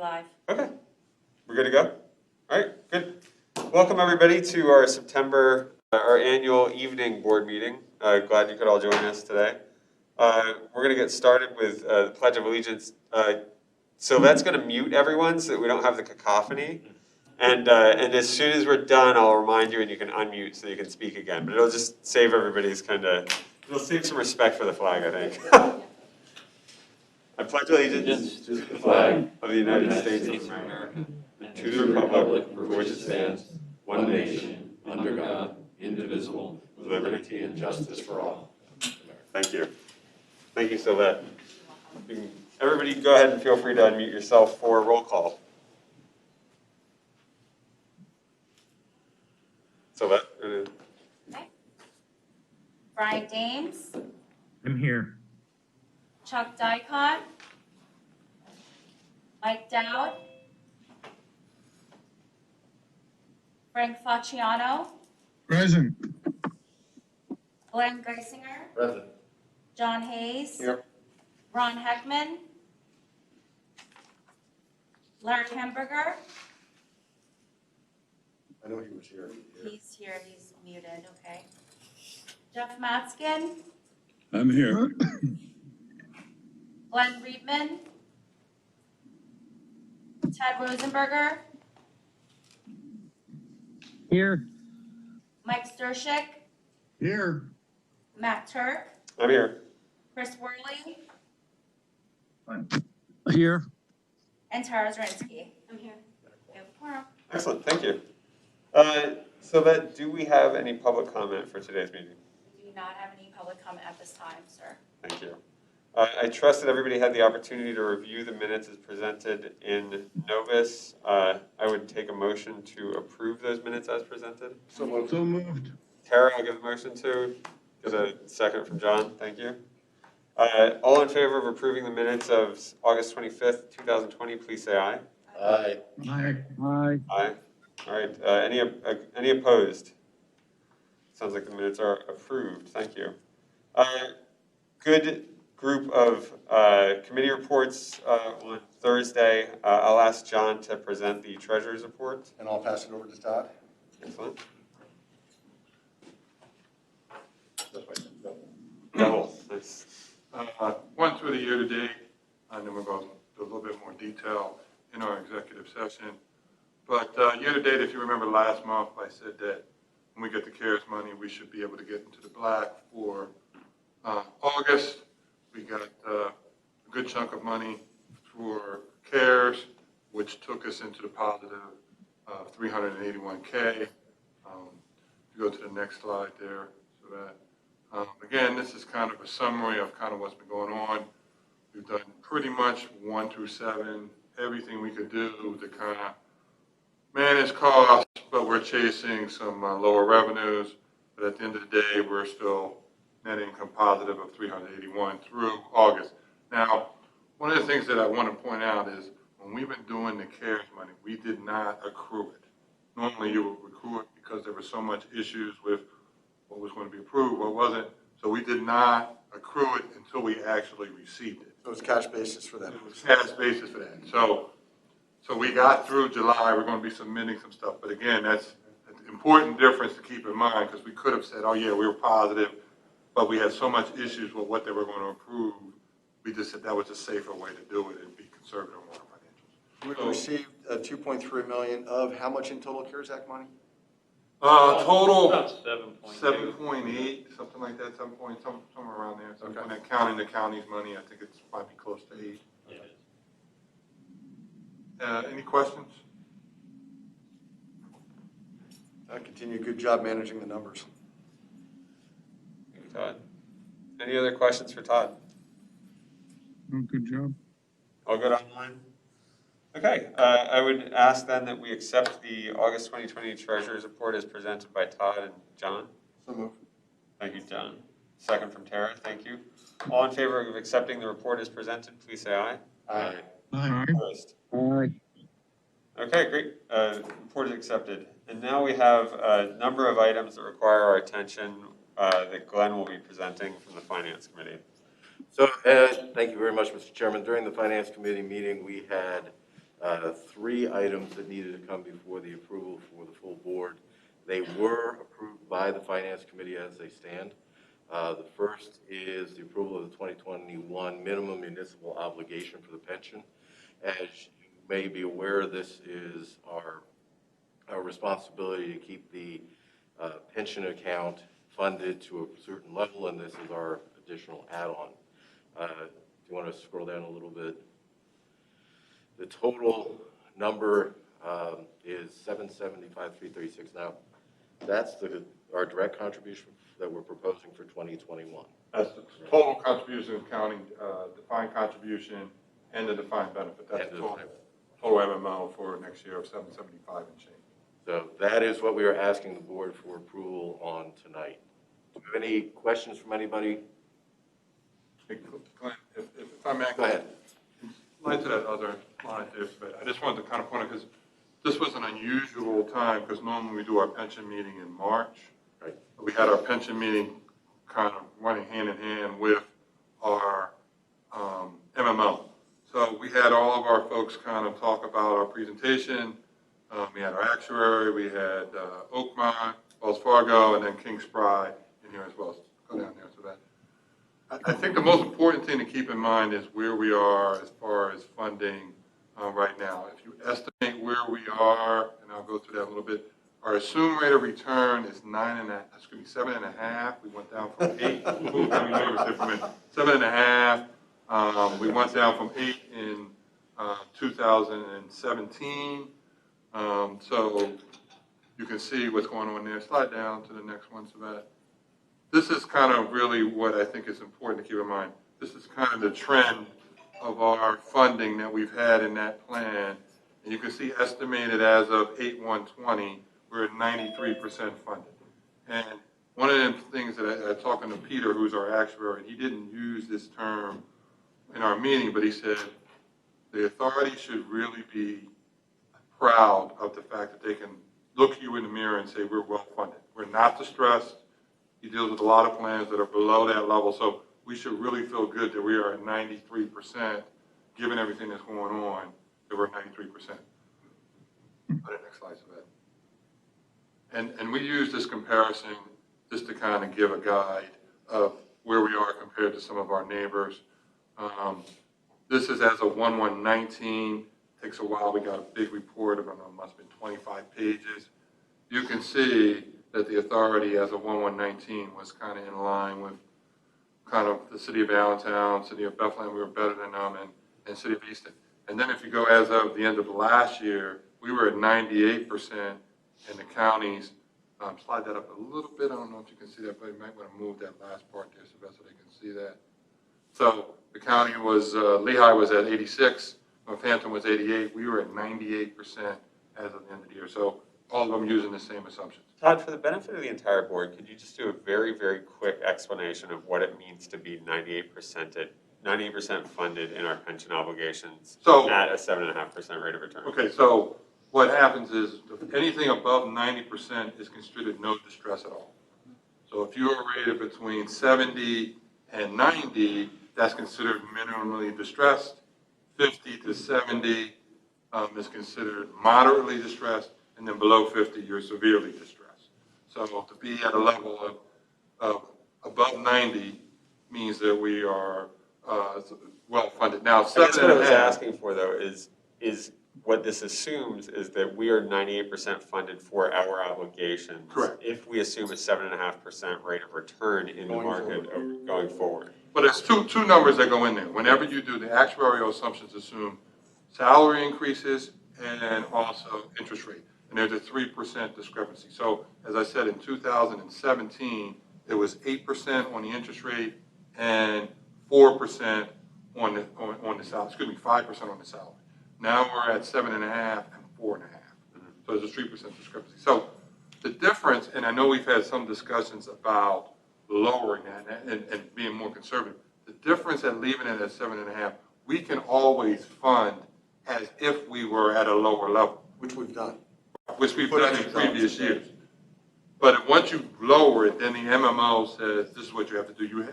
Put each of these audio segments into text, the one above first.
Live. Okay, we're good to go? All right, good. Welcome everybody to our September, our annual evening board meeting. Glad you could all join us today. We're gonna get started with the Pledge of Allegiance. So that's gonna mute everyone so that we don't have the cacophony. And as soon as we're done, I'll remind you and you can unmute so you can speak again. But it'll just save everybody's it'll save some respect for the flag, I think. I pledge allegiance to the flag of the United States of America, and to the republic for which it stands, one nation, under God, indivisible, with liberty and justice for all. Thank you. Thank you, Sylvette. Everybody go ahead and feel free to unmute yourself for roll call. Sylvette. Okay. Brian Dames, I'm here. Chuck Dicott, Mike Dowd, Frank Facciano, Present. Glenn Geisinger, Present. John Hayes, Here. Ron Heckman, Larry Hemberger. I know he was here. He's here, he's muted, okay. Jeff Matskin, I'm here. Glenn Reedman, Ted Rosenberger, Here. Mike Stershik, Here. Matt Turk, I'm here. Chris Worley, Here. and Tara Zrinsky. I'm here. We have a quorum. Excellent, thank you. Sylvette, do we have any public comment for today's meeting? We do not have any public comment at this time, sir. Thank you. I trust that everybody had the opportunity to review the minutes as presented in Novus. I would take a motion to approve those minutes as presented. So moved. Tara, I'll give a motion to. Get a second from John, thank you. All in favor of approving the minutes of August 25th, 2020, please say aye. Aye. Aye. Aye. Aye. All right, any opposed? Sounds like the minutes are approved, thank you. Good group of committee reports on Thursday. I'll ask John to present the treasurer's report. And I'll pass it over to Todd. Excellent. Double, nice. Went through the year-to-date, and then we're going to do a little bit more detail in our executive session. But year-to-date, if you remember last month, I said that when we get the CARES money, we should be able to get into the black for August. We got a good chunk of money for CARES, which took us into the positive 381K. If you go to the next slide there, so that. Again, this is kind of a summary of kind of what's been going on. We've done pretty much 1 through 7, everything we could do to kind of manage costs, but we're chasing some lower revenues. But at the end of the day, we're still net income positive of 381 through August. Now, one of the things that I want to point out is when we've been doing the CARES money, we did not accrue it. Normally you would accrue it because there were so much issues with what was going to be approved, what wasn't. So we did not accrue it until we actually received it. So it's cash basis for that. It was cash basis for that. So we got through July. We're going to be submitting some stuff. But again, that's an important difference to keep in mind because we could have said, oh yeah, we were positive, but we had so much issues with what they were going to approve. We just said that was a safer way to do it and be conservative on our financials. We received $2.3 million of how much in total CARES Act money? Total About 7.2. 7.8, something like that, somewhere around there. So Okay. when counting the county's money, I think it's probably close to 8. Yeah. Any questions? Continue, good job managing the numbers. Thank you, Todd. Any other questions for Todd? Good job. All good online? Okay, I would ask then that we accept the August 2020 Treasurer's Report as presented by Todd and John. So moved. Thank you, John. Second from Tara, thank you. All in favor of accepting the report as presented, please say aye. Aye. Aye. Opposed? Aye. Okay, great. Report is accepted. And now we have a number of items that require our attention that Glenn will be presenting from the Finance Committee. So, thank you very much, Mr. Chairman. During the Finance Committee meeting, we had 3 items that needed to come before the approval for the full board. They were approved by the Finance Committee as they stand. The first is the approval of the 2021 minimum municipal obligation for the pension. As you may be aware, this is our responsibility to keep the pension account funded to a certain level, and this is our additional add-on. Do you want to scroll down a little bit? The total number is $775,336. Now, that's our direct contribution that we're proposing for 2021. That's the total contribution, counting defined contribution and the defined benefit. That's the total MMO for next year of 775 and change. So that is what we are asking the board for approval on tonight. Do you have any questions from anybody? Hey, Glenn, if I may, Go ahead. slide to that other line there, but I just wanted to kind of point out, because this was an unusual time, because normally we do our pension meeting in March. Right. We had our pension meeting kind of running hand in hand with our MMO. So we had all of our folks kind of talk about our presentation. We had our actuary, we had Oakmont, Wells Fargo, and then King Spry in here as well. So go down there to that. I think the most important thing to keep in mind is where we are as far as funding right now. If you estimate where we are, and I'll go through that a little bit, our assumed rate of return is 7.5. We went down from 8. Ooh, got me nervous there for a minute. 7.5. We went down from 8 in 2017. So you can see what's going on there. Slide down to the next one, so that this is kind of really what I think is important to keep in mind. This is kind of the trend of our funding that we've had in that plan. And you can see estimated as of 8/1/20, we're at 93% funded. And one of the things that I talking to Peter, who's our actuary, and he didn't use this term in our meeting, but he said the authority should really be proud of the fact that they can look you in the mirror and say we're well funded. We're not distressed. He deals with a lot of plans that are below that level, so we should really feel good that we are at 93%, given everything that's going on, that we're at 93%. Put it next slide, so that. And we use this comparison just to kind of give a guide of where we are compared to some of our neighbors. This is as of 1/1/19. Takes a while. We got a big report of, I don't know, it must have been 25 pages. You can see that the authority as of 1/1/19 was kind of in line with kind of the city of Allentown, city of Bethlehem. We were better than them, and city of Easton. And then if you go as of the end of last year, we were at 98%, and the counties, slide that up a little bit. I don't know if you can see that, but you might want to move that last part there so they can see that. So the county was, Lehigh was at 86, Northampton was 88. We were at 98% as of the end of the year. So all of them using the same assumptions. Todd, for the benefit of the entire board, could you just do a very, very quick explanation of what it means to be 98% funded in our pension obligations at a 7.5% rate of return? Okay, so what happens is anything above 90% is considered no distress at all. So if you're rated between 70 and 90, that's considered minimally distressed. 50 to 70 is considered moderately distressed, and then below 50, you're severely distressed. So to be at a level of above 90 means that we are well funded. Now, I guess what I was asking for, though, is what this assumes is that we are 98% funded for our obligations. Correct. If we assume a 7.5% rate of return in the market going forward. But there's two numbers that go in there. Whenever you do the actuarial assumptions, assume salary increases and also interest rate. And there's a 3% discrepancy. So as I said, in 2017, it was 8% on the interest rate and 4% on the salary. Excuse me, 5% on the salary. Now we're at 7.5 and 4.5. So there's a 3% discrepancy. So the difference, and I know we've had some discussions about lowering that and being more conservative. The difference at leaving it at 7.5, we can always fund as if we were at a lower level. Which we've done. Which we've done in previous years. But once you lower it, then the MMO says this is what you have to do.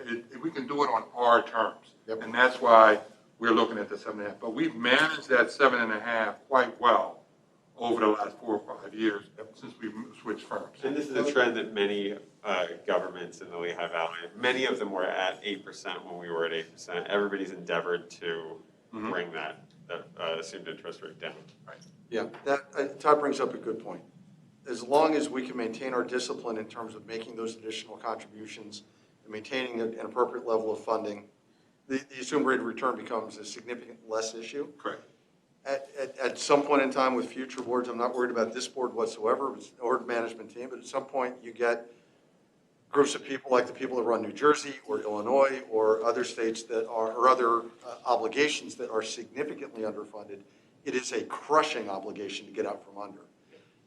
We can do it on our terms. Yep. And that's why we're looking at the 7.5. But we've managed that 7.5 quite well over the last 4 or 5 years since we've switched firms. And this is a trend that many governments in the Lehigh Valley, many of them were at 8% when we were at 8%. Everybody's endeavored to bring that assumed interest rate down. Right. Yeah, Todd brings up a good point. As long as we can maintain our discipline in terms of making those additional contributions and maintaining an appropriate level of funding, the assumed rate of return becomes a significant less issue. Correct. At some point in time with future boards, I'm not worried about this board whatsoever, or the management team, but at some point you get groups of people like the people that run New Jersey or Illinois or other states that are, or other obligations that are significantly underfunded. It is a crushing obligation to get out from under.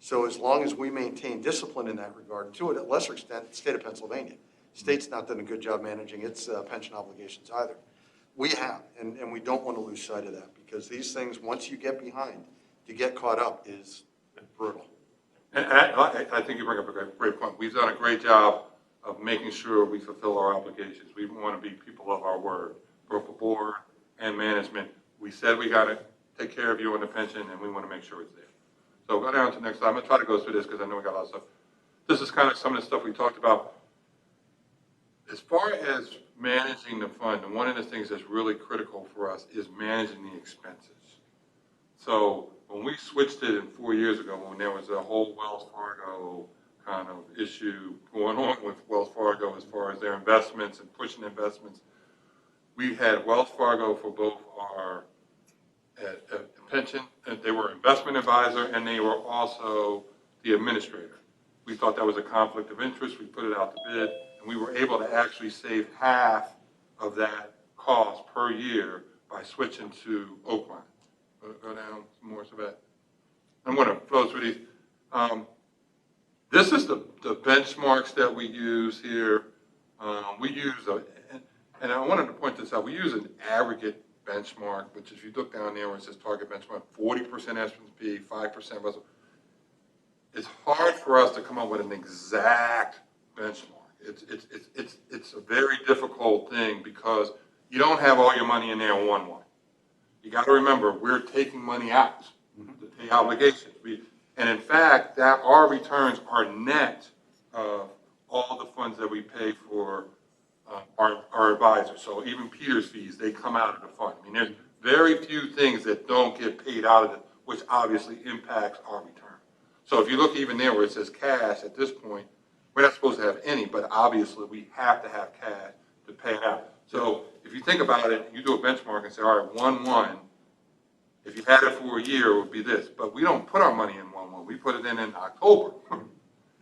So as long as we maintain discipline in that regard, and to a lesser extent, the state of Pennsylvania. State's not done a good job managing its pension obligations either. We have, and we don't want to lose sight of that, because these things, once you get behind, to get caught up is brutal. And I think you bring up a great point. We've done a great job of making sure we fulfill our obligations. We want to be people of our word, both the board and management. We said we got to take care of you on the pension, and we want to make sure it's there. So go down to the next slide. I'm going to try to go through this because I know we got a lot of stuff. This is kind of some of the stuff we talked about. As far as managing the fund, and one of the things that's really critical for us is managing the expenses. So when we switched it 4 years ago, when there was a whole Wells Fargo kind of issue going on with Wells Fargo as far as their investments and pushing investments, we had Wells Fargo for both our pension, and they were investment advisor, and they were also the administrator. We thought that was a conflict of interest. We put it out to bid, and we were able to actually save half of that cost per year by switching to Oakland. Go down some more so that I'm going to flow through these. This is the benchmarks that we use here. We use, and I wanted to point this out, we use an aggregate benchmark, which if you look down there where it says target benchmark, 40% S&P, 5% Russell. It's hard for us to come up with an exact benchmark. It's a very difficult thing because you don't have all your money in there in 1-1. You got to remember, we're taking money out to pay obligations. And in fact, that our returns are net of all the funds that we pay for our advisors. So even Peter's fees, they come out of the fund. I mean, there's very few things that don't get paid out of it, which obviously impacts our return. So if you look even there where it says cash, at this point, we're not supposed to have any, but obviously we have to have cash to pay it out. So if you think about it, you do a benchmark and say, all right, 1-1, if you had it for a year, it would be this. But we don't put our money in 1-1. We put it in October.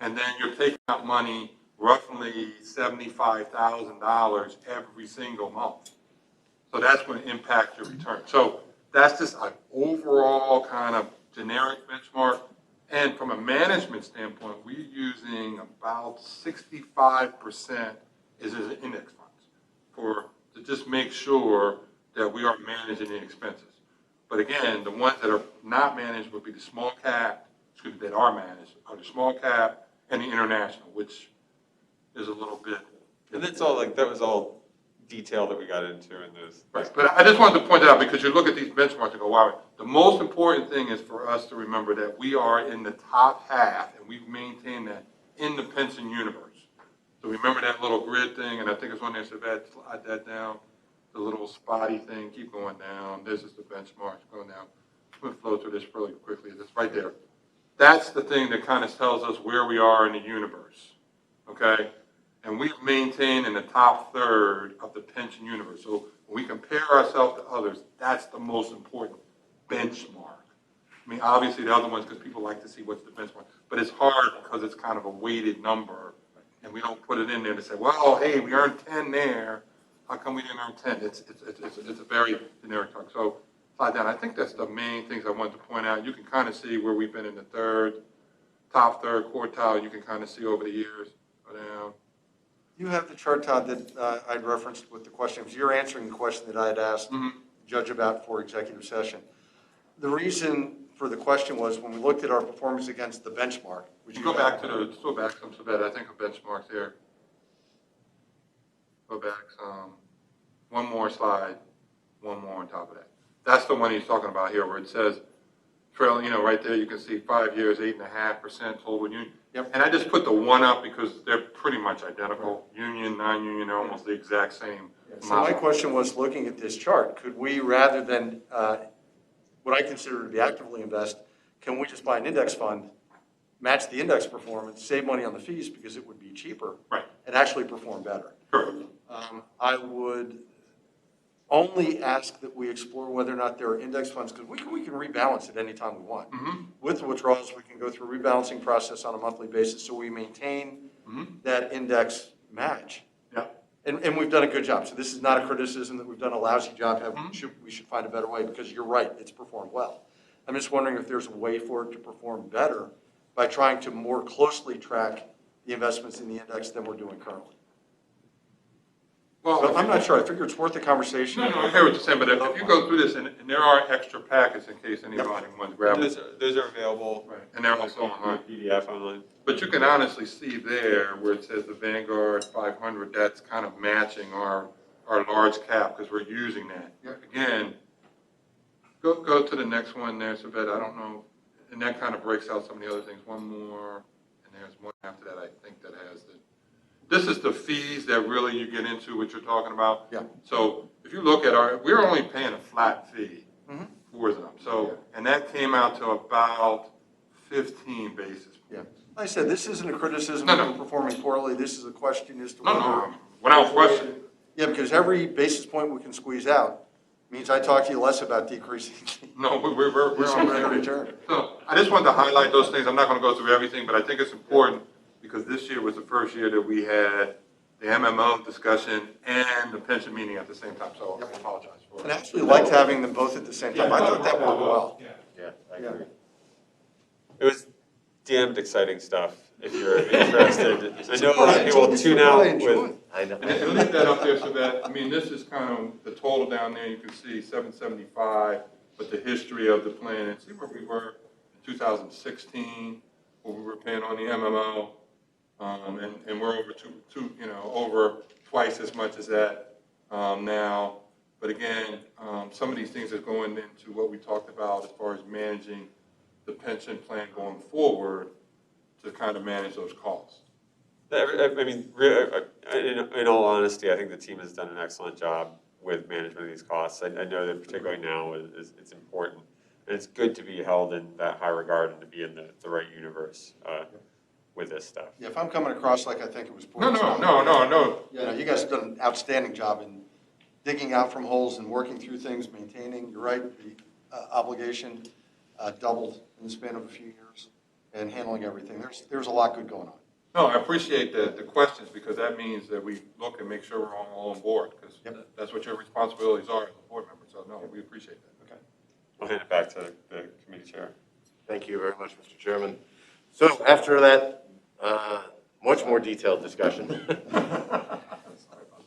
And then you're taking out money roughly $75,000 every single month. So that's going to impact your return. So that's just an overall kind of generic benchmark. And from a management standpoint, we're using about 65% is as index funds to just make sure that we are managing the expenses. But again, the ones that are not managed would be the small cap, that are managed, are the small cap and the international, which is a little bit. And that's all, like, that was all detail that we got into in those. Right, but I just wanted to point that out because you look at these benchmarks and go, wow, the most important thing is for us to remember that we are in the top half and we've maintained that in the pension universe. So remember that little grid thing, and I think it's on there, so slide that down, the little spotty thing, keep going down. This is the benchmark, going down. I'm going to flow through this really quickly. It's right there. That's the thing that kind of tells us where we are in the universe, okay? And we've maintained in the top third of the pension universe. So when we compare ourselves to others, that's the most important benchmark. I mean, obviously the other ones, because people like to see what's the benchmark, but it's hard because it's kind of a weighted number, and we don't put it in there to say, well, hey, we earned 10 there. How come we didn't earn 10? It's a very generic talk. So slide down. I think that's the main things I wanted to point out. You can kind of see where we've been in the top third quartile. You can kind of see over the years. Go down. You have the chart, Todd, that I'd referenced with the questions. You're answering the question that I had asked the judge about for executive session. The reason for the question was when we looked at our performance against the benchmark. Would you go back to go back some so bad. I think a benchmark there. Go back some. One more slide. one more on top of that. That's the one he's talking about here, where it says, trail, right there, you can see 5 years, 8.5% total union. Yep. And I just put the one up because they're pretty much identical. Union, non-union, they're almost the exact same. So my question was, looking at this chart, could we, rather than what I consider to be actively invest, can we just buy an index fund, match the index performance, save money on the fees because it would be cheaper? Right. And actually perform better? Sure. I would only ask that we explore whether or not there are index funds, because we can rebalance at any time we want. Mm-hmm. With the withdrawals, we can go through a rebalancing process on a monthly basis, so we maintain Mm-hmm. that index match. Yeah. And we've done a good job. So this is not a criticism that we've done a lousy job. Mhm. We should find a better way, because you're right, it's performed well. I'm just wondering if there's a way for it to perform better by trying to more closely track the investments in the index than we're doing currently. Well, So I'm not sure. I figure it's worth a conversation. No, I hear what you're saying, but if you go through this, and there are extra packets in case anybody wants to grab them. Those are available. Right. And they're also online. PDF online. But you can honestly see there where it says the Vanguard 500, that's kind of matching our large cap because we're using that. Again, go to the next one there, so that I don't know, and that kind of breaks out some of the other things. One more, and there's one after that, I think that has the, this is the fees that really you get into what you're talking about. Yeah. So if you look at we're only paying a flat fee Mhm. for them. So, and that came out to about 15 basis Yeah. points. Like I said, this isn't a criticism No, of no. them performing poorly. This is a question as to No, whether. no, without question. Yeah, because every basis point we can squeeze out means I talk to you less about decreasing No, we're the on rate of record. return. So I just wanted to highlight those things. I'm not going to go through everything, but I think it's important because this year was the first year that we had the MMO discussion and the pension meeting at the same time. So I apologize for And I it. actually liked having them both at the same time. I thought that worked well. Yeah, I agree. It was damned exciting stuff, if you're interested. I know a lot of people tune out with, I know. And leave that up there so that, I mean, this is kind of the total down there. You can see 775, but the history of the plan and see where we were in 2016, what we were paying on the MMO. And we're over over twice as much as that now. But again, some of these things are going into what we talked about as far as managing the pension plan going forward to kind of manage those costs. I mean, in all honesty, I think the team has done an excellent job with management of these costs. I know that particularly now it's important. And it's good to be held in that high regard and to be in the right universe with this stuff. Yeah, if I'm coming across like I think it was poor. No. Yeah, you guys have done an outstanding job in digging out from holes and working through things, maintaining, you're right, the obligation doubled in the span of a few years and handling everything. There's a lot good going on. No, I appreciate the questions because that means that we look and make sure we're all on board because that's what your responsibilities are as a board member. So no, we appreciate that. Okay. I'll hand it back to the committee chair. Thank you very much, Mr. Chairman. So after that much more detailed discussion,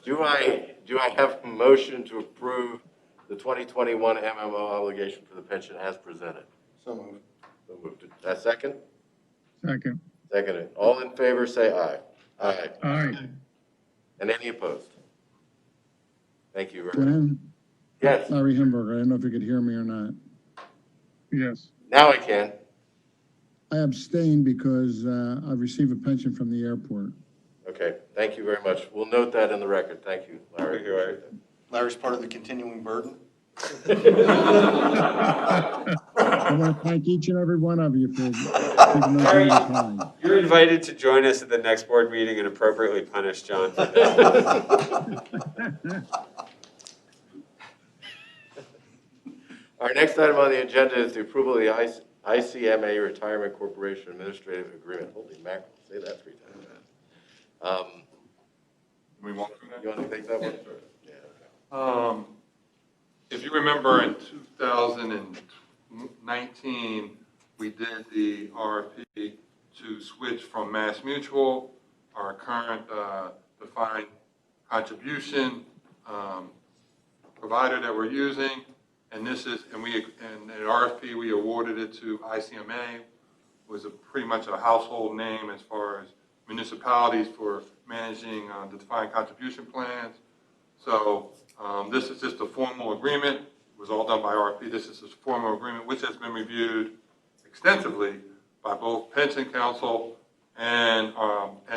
do I have a motion to approve the 2021 MMO obligation for the pension as presented? So moved. So moved. A second? Second. Seconded. All in favor, say aye. Aye. Aye. And any opposed? Thank you very much. Dan, Yes, Larry Himberger, I don't know if you could hear me or not. Yes. now I can. I abstain because I receive a pension from the airport. Okay, thank you very much. We'll note that in the record. Thank you, Larry. Thank you, Larry. Larry's part of the continuing burden. I want to thank each and every one of you for taking those Larry, time. you're invited to join us at the next board meeting and appropriately punish John for this. Our next item on the agenda is the approval of the ICMA Retirement Corporation Administrative Agreement. Holy mackerel, say that 3 times fast. Can we walk through that? You want to take that one? Yeah. Yeah, okay. If you remember in 2019, we did the RFP to switch from Mass Mutual, our current defined contribution provider that we're using, and this is, and an RFP, we awarded it to ICMA, was pretty much a household name as far as municipalities for managing the defined contribution plans. So this is just a formal agreement. It was all done by RFP. This is a formal agreement which has been reviewed extensively by both pension counsel and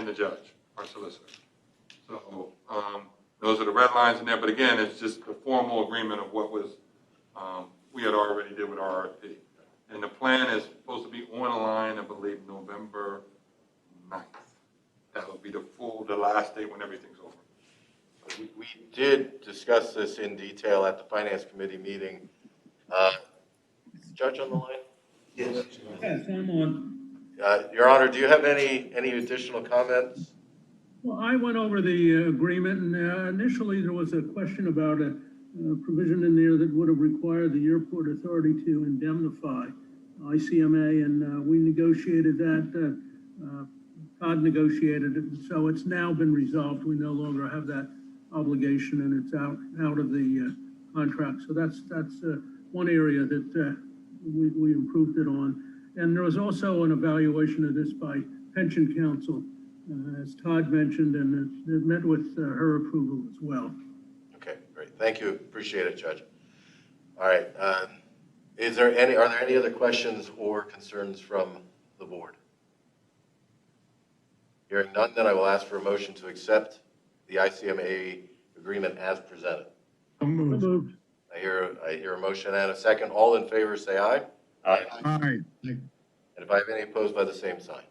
the judge, our solicitor. So those are the red lines in there. But again, it's just a formal agreement of what was we had already did with our RFP. And the plan is supposed to be online, I believe, November 9th. That will be the last day when everything's over. We did discuss this in detail at the Finance Committee meeting. Is the judge on the line? Yes. Yes, I'm on. Your Honor, do you have any additional comments? Well, I went over the agreement, and initially there was a question about a provision in there that would have required the airport authority to indemnify ICMA, and we negotiated that. Todd negotiated it, and so it's now been resolved. We no longer have that obligation, and it's out of the contract. So that's one area that we improved it on. And there was also an evaluation of this by pension counsel, as Todd mentioned, and it met with her approval as well. Okay, great. Thank you. Appreciate it, Judge. All right. Are there any other questions or concerns from the board? Hearing none, then I will ask for a motion to accept the ICMA agreement as presented. Moved. I hear a motion and a second. All in favor, say aye. Aye. Aye. And if I have any opposed, by the same sign.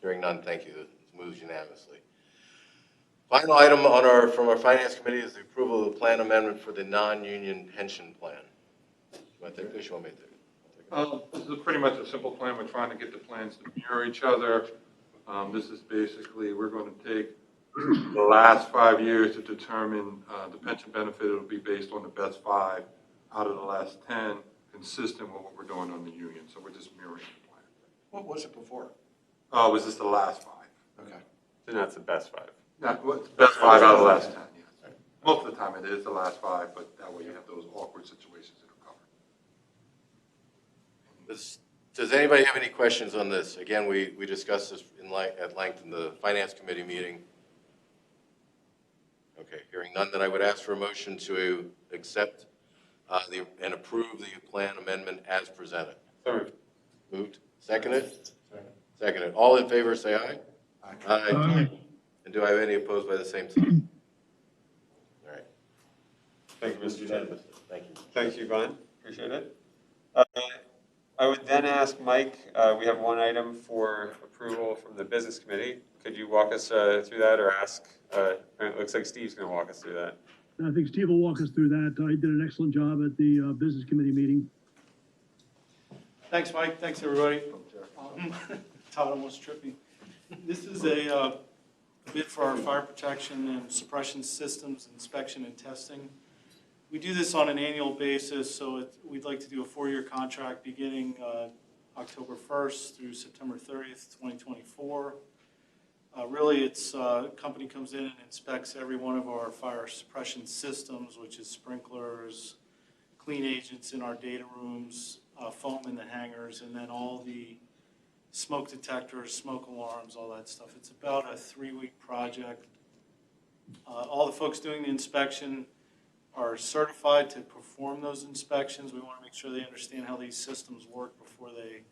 Hearing none, thank you. It moves unanimously. Final item from our Finance Committee is the approval of the plan amendment for the non-union pension plan. You want to take this? You want me to take it? This is pretty much a simple plan. We're trying to get the plans to mirror each other. This is basically, we're going to take the last 5 years to determine the pension benefit. It'll be based on the best 5 out of the last 10, consistent with what we're doing on the union. So we're just mirroring the plan. What was it before? Oh, was this the last 5? Okay. And that's the best 5. Not, well, it's the best 5 out of the last 10, yes. Most of the time it is the last 5, but that way you have those awkward situations it'll cover. Does anybody have any questions on this? Again, we discussed this at length in the Finance Committee meeting. Okay, hearing none, then I would ask for a motion to accept and approve the plan amendment as presented. So Moved. Seconded? Seconded. All in favor, say aye. Aye. And do I have any opposed by the same sign? All right. thank you, Mr. Chairman. Thank you. Thank you, Glenn. Appreciate it. I would then ask Mike, we have one item for approval from the Business Committee. Could you walk us through that or ask, it looks like Steve's going to walk us through that. I think Steve will walk us through that. He did an excellent job at the Business Committee meeting. Thanks, Mike. Thanks, everybody. Todd almost tripped me. This is a bid for our fire protection and suppression systems inspection and testing. We do this on an annual basis, so we'd like to do a 4-year contract beginning October 1st through September 30th, 2024. Really, it's a company comes in and inspects every one of our fire suppression systems, which is sprinklers, clean agents in our data rooms, foam in the hangars, and then all the smoke detectors, smoke alarms, all that stuff. It's about a 3-week project. All the folks doing the inspection are certified to perform those inspections. We want to make sure they understand how these systems work before they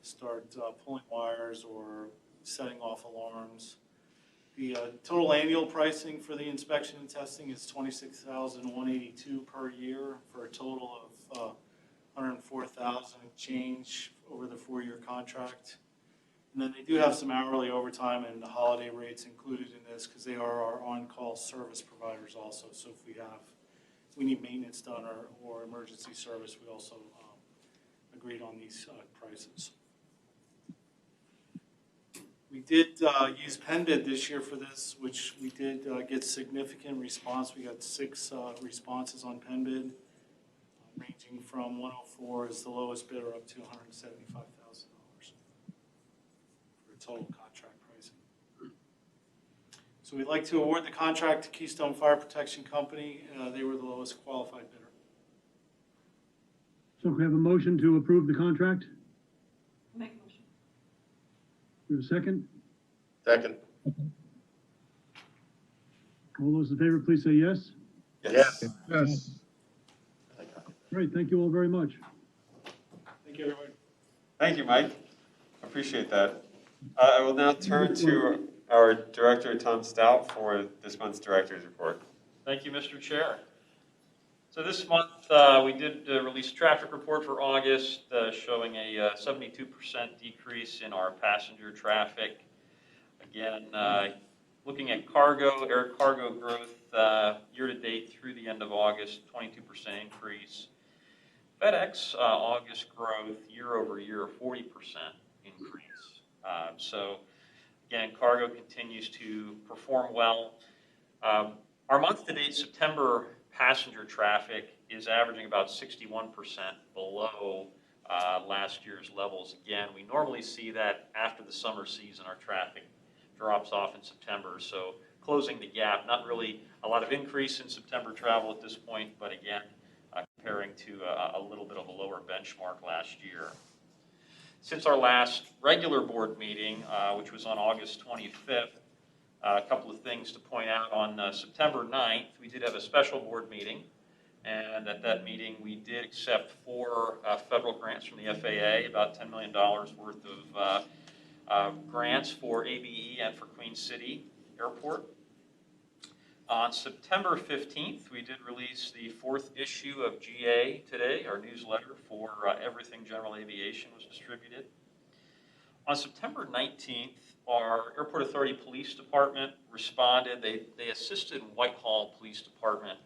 start pulling wires or setting off alarms. The total annual pricing for the inspection and testing is $26,182 per year for a total of $104,000 change over the 4-year contract. And then they do have some hourly overtime and the holiday rates included in this because they are our on-call service providers also. So if we need maintenance done or emergency service, we also agreed on these prices. We did use PennBid this year for this, which we did get significant response. We got 6 responses on PennBid, ranging from 104 as the lowest bidder up to $175,000 for total contract pricing. So we'd like to award the contract to Keystone Fire Protection Company. They were the lowest qualified bidder. So we have a motion to approve the contract. Make a motion. We have a second. Second. All those in favor, please say yes. Yes. Yes. Great, thank you all very much. Thank you, everybody. Thank you, Mike. Appreciate that. I will now turn to our director, Tom Stout, for this month's director's report. Thank you, Mr. Chair. So this month, we did release a traffic report for August showing a 72% decrease in our passenger traffic. Again, looking at cargo, air cargo growth year-to-date through the end of August, 22% increase. FedEx August growth year-over-year, 40% increase. So again, cargo continues to perform well. Our month-to-date September passenger traffic is averaging about 61% below last year's levels. Again, we normally see that after the summer season, our traffic drops off in September. So closing the gap, not really a lot of increase in September travel at this point, but again, comparing to a little bit of a lower benchmark last year. Since our last regular board meeting, which was on August 25th, a couple of things to point out. On September 9th, we did have a special board meeting, and at that meeting, we did accept 4 federal grants from the FAA, about $10 million worth of grants for ABE and for Queen City Airport. On September 15th, we did release the 4th issue of GA Today, our newsletter for everything general aviation was distributed. On September 19th, our Airport Authority Police Department responded. They assisted Whitehall Police Department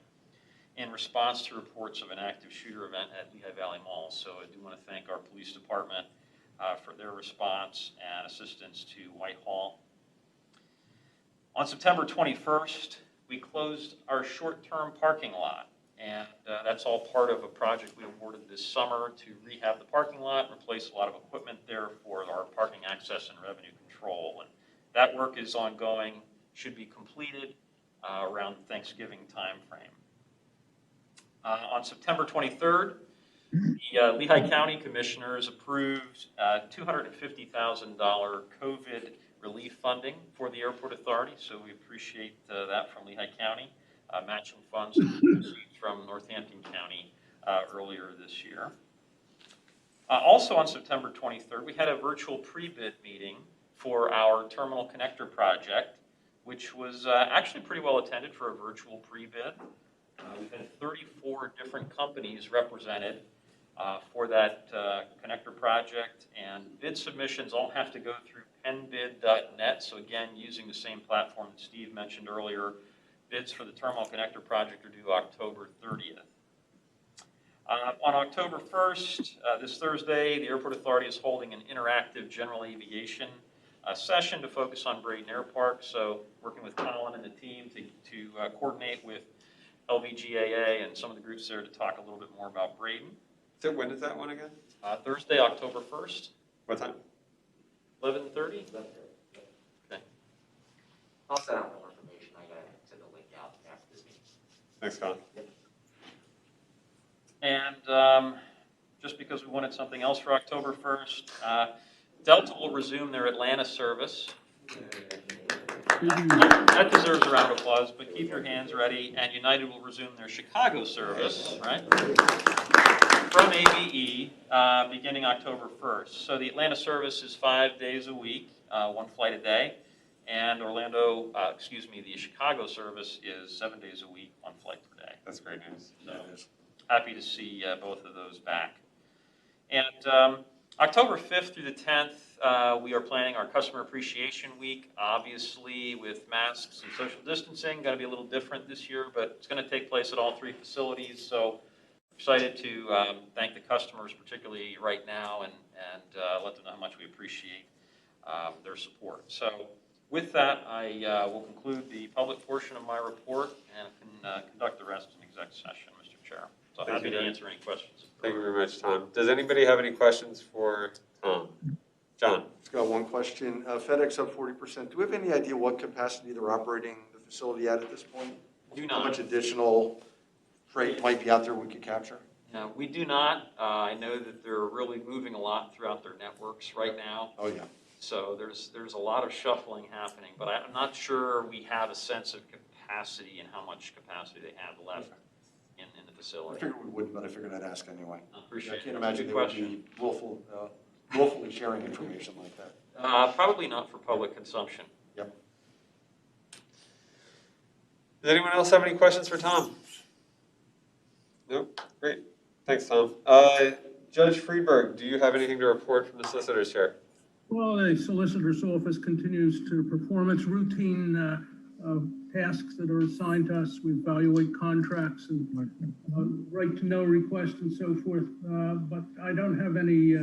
in response to reports of an active shooter event at Lehigh Valley Mall. So I do want to thank our police department for their response and assistance to Whitehall. On September 21st, we closed our short-term parking lot, and that's all part of a project we awarded this summer to rehab the parking lot and replace a lot of equipment there for our parking access and revenue control. And that work is ongoing, should be completed around Thanksgiving timeframe. On September 23rd, the Lehigh County Commissioners approved $250,000 COVID relief funding for the Airport Authority, so we appreciate that from Lehigh County, matching funds received from Northampton County earlier this year. Also on September 23rd, we had a virtual pre-bid meeting for our terminal connector project, which was actually pretty well attended for a virtual pre-bid. We've had 34 different companies represented for that connector project, and bid submissions all have to go through penbid.net. So again, using the same platform that Steve mentioned earlier, bids for the terminal connector project are due October 30th. On October 1st, this Thursday, the Airport Authority is holding an interactive general aviation session to focus on Braden Air Park. So working with Colin and the team to coordinate with LVGAA and some of the groups there to talk a little bit more about Braden. So when is that one again? Thursday, October 1st. What time? 11:30? Okay. I'll send out more information. I gotta send the link out after this meeting. Thanks, Colin. And just because we wanted something else for October 1st, Delta will resume their Atlanta service. That deserves a round of applause, but keep your hands ready. And United will resume their Chicago service, right? From ABE, beginning October 1st. So the Atlanta service is 5 days a week, 1 flight a day. And the Chicago service is 7 days a week, 1 flight per day. That's great news. So happy to see both of those back. And October 5th through the 10th, we are planning our Customer Appreciation Week. Obviously, with masks and social distancing, going to be a little different this year, but it's going to take place at all 3 facilities. So excited to thank the customers, particularly right now, and let them know how much we appreciate their support. So with that, I will conclude the public portion of my report and can conduct the rest in exec session, Mr. Chair. So Thank happy you, to Dan. answer any questions. Thank you very much, Tom. Does anybody have any questions for Tom? John? Just got one question. FedEx up 40%. Do we have any idea what capacity they're operating the facility at this point? Do How not. much additional freight might be out there we could capture? No, we do not. I know that they're really moving a lot throughout their networks right now. Oh, yeah. So there's a lot of shuffling happening, but I'm not sure we have a sense of capacity and how much capacity they have left in the I facility. figured we wouldn't, but I figured I'd ask anyway. Appreciate I it. can't That's a imagine good they would question. be willfully sharing information like that. Probably not for public consumption. Yep. Does anyone else have any questions for Tom? No? Great. Thanks, Tom. Judge Friedberg, do you have anything to report from the solicitor's chair? Well, the solicitor's office continues to perform its routine tasks that are assigned to us. We evaluate contracts and right-to-know requests and so forth. But I don't have any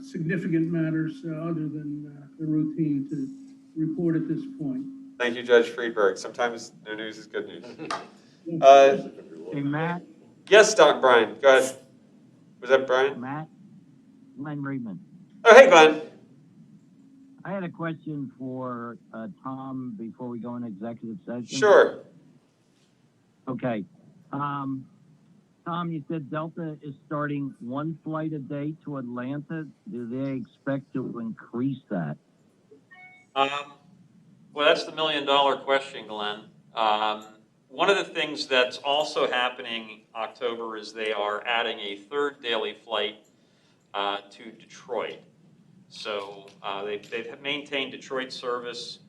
significant matters other than the routine to report at this point. Thank you, Judge Friedberg. Sometimes no news is good news. Hey, Matt, Yes, Doc Brian, go ahead. Was that Brian? Matt, Glenn Reedman. Oh, hey, Glenn. I had a question for Tom before we go into executive session. Sure. Okay. Tom, you said Delta is starting one flight a day to Atlanta. Do they expect to increase that? Well, that's the million-dollar question, Glenn. One of the things that's also happening October is they are adding a third daily flight to Detroit. So they've maintained Detroit service,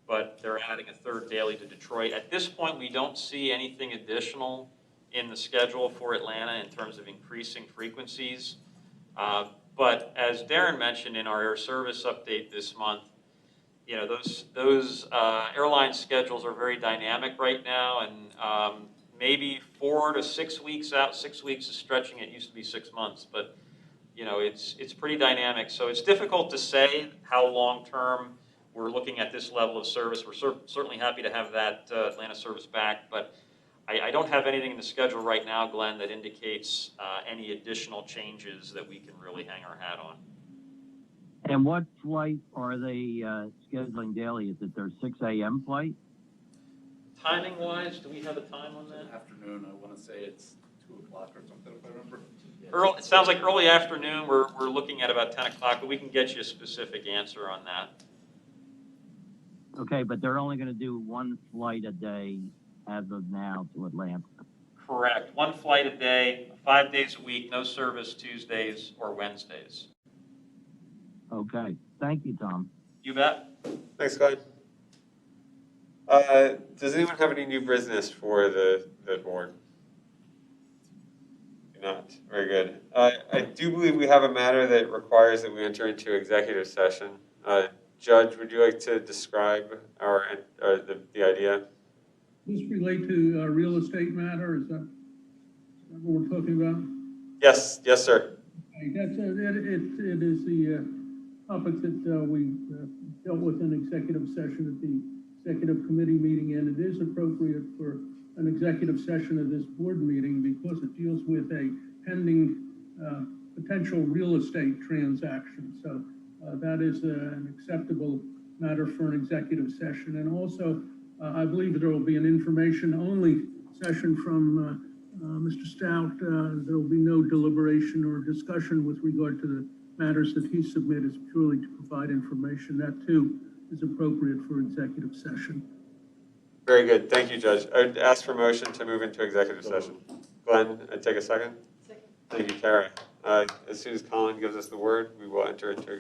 but they're adding a third daily to Detroit. At this point, we don't see anything additional in the schedule for Atlanta in terms of increasing frequencies. But as Darren mentioned in our air service update this month, you know, those airline schedules are very dynamic right now, and maybe 4 to 6 weeks out. 6 weeks is stretching it. Used to be 6 months, but you know, it's pretty dynamic. So it's difficult to say how long term we're looking at this level of service. We're certainly happy to have that Atlanta service back, but I don't have anything in the schedule right now, Glenn, that indicates any additional changes that we can really hang our hat on. And what flight are they scheduling daily? Is it their 6 a.m. flight? Timing-wise, do we have a time on that? Afternoon, I want to say it's 2 o'clock or something, if I remember. It sounds like early afternoon. We're looking at about 10 o'clock, but we can get you a specific answer on that. Okay, but they're only going to do one flight a day as of now to Atlanta. Correct. One flight a day, 5 days a week, no service Tuesdays or Wednesdays. Okay, thank you, Tom. You bet. Thanks, Glenn. Does anyone have any new business for the board? Do not. Very good. I do believe we have a matter that requires that we enter into executive session. Judge, would you like to describe the idea? Does this relate to a real estate matter? Is that what we're talking about? Yes, sir. Okay, it is the topic that we dealt with in executive session at the executive committee meeting, and it is appropriate for an executive session of this board meeting because it deals with a pending potential real estate transaction. So that is an acceptable matter for an executive session. And also, I believe there will be an information-only session from Mr. Stout. There will be no deliberation or discussion with regard to the matters that he submitted, purely to provide information. That, too, is appropriate for executive session. Very good. Thank you, Judge. I would ask for motion to move into executive session. Glenn, I'd take a second. Second. Thank you, Kara. As soon as Colin gives us the word, we will enter into executive